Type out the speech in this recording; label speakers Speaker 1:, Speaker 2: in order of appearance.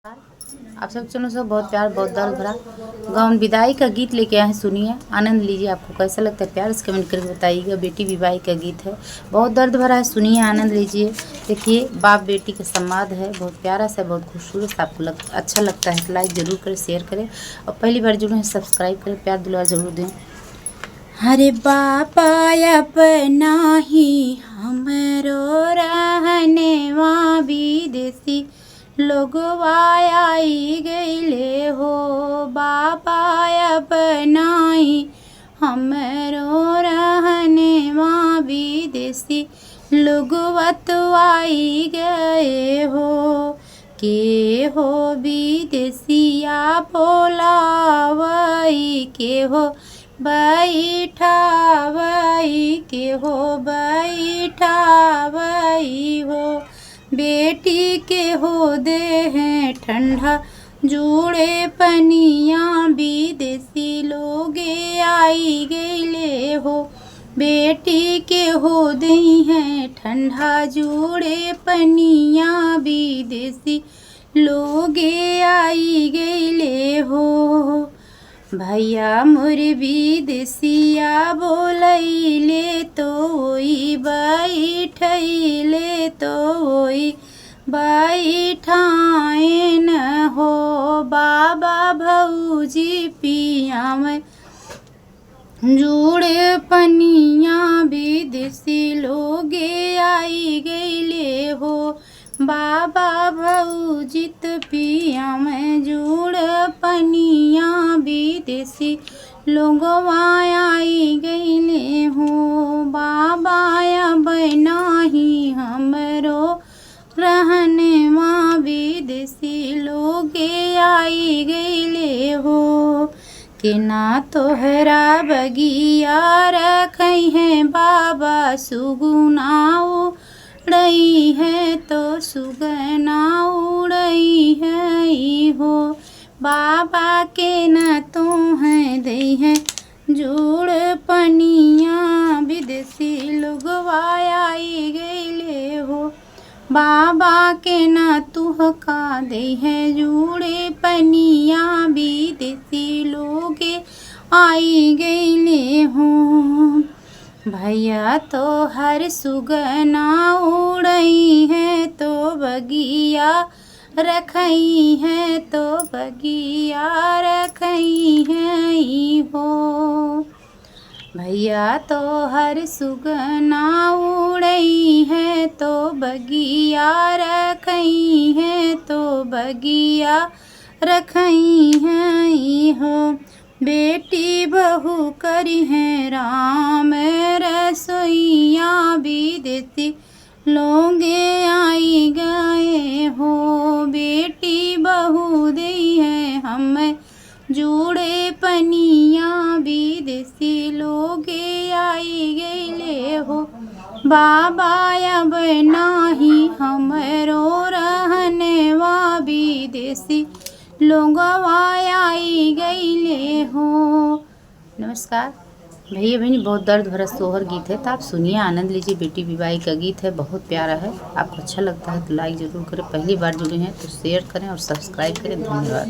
Speaker 1: आप सब चैनल से बहुत प्यार बहुत दर्द भरा गाउन विदाई का गीत लेके आए हैं। सुनिए, आनंद लीजिए। आपको कैसा लगता है प्यार से कमेंट करके बताइएगा। बेटी विदाई का गीत है, बहुत दर्द भरा है। सुनिए, आनंद लीजिए। देखिए, बाप बेटी का संवाद है, बहुत प्यारा सा, बहुत खूबसूरत सा। आपको अच्छा लगता है तो लाइक ज़रूर करें, शेयर करें और पहली बार जुड़े हैं सब्सक्राइब करें, प्यार दुलार ज़रूर दें। हरे बापा अपना ही हमरो रहने वहाँ विदेशी लोगवा आई गईले हो। बापा अपना ही हमरो रहने वहाँ विदेशी लोगवा तो आई गए हो। के हो विदेशिया बोलावई के हो बैठावई के हो बैठावई हो। बेटी के हो दे हैं ठंडा जुड़े पनिया विदेशी लोगे आई गईले हो। बेटी के हो दे हैं ठंडा जुड़े पनिया विदेशी लोगे आई गईले हो। भैया मोर विदेशिया बोलैले तो ओई बैठैले तो ओई बैठाए न हो। बाबा भौजी पिया में जुड़े पनिया विदेशी लोगे आई गईले हो। बाबा भौजित पिया में जुड़ पनिया विदेशी लोगवा आई गईले हो। बाबा अब नाही हमरो रहने माँ विदेशी लोगे आई गईले हो। के ना तोहरा बगिया रखई है बाबा सुगुनाओ उड़ई है तो सुगना उड़ई है हो। बाबा के न तो हैं दई है जुड़ पनिया विदेशी लोगवा आई गईले हो। बाबा के न तुह का दई है जुड़े पनिया विदेशी लोगे आई गईले हो। भैया तो हर सुगना उड़ई है तो बगिया रखई है तो बगिया रखई है हो। भैया तो हर सुगना उड़ई है तो बगिया रखई है तो बगिया रखई है हो। बेटी बहू करी है राम रसोइया विदेशी लोगे आई गए हो। बेटी बहू दे है हमें जुड़े पनिया विदेशी लोगे आई गईले हो। बाबा अब नाही हमरो रहने वा विदेशी लोगवा आई गईले हो। नमस्कार भैया बहनी, बहुत दर्द भरा सोहर गीत है तो आप सुनिए, आनंद लीजिए। बेटी विदाई का गीत है, बहुत प्यारा है। आपको अच्छा लगता है तो लाइक ज़रूर करें, पहली बार जुड़े हैं तो शेयर करें और सब्सक्राइब करें। धन्यवाद।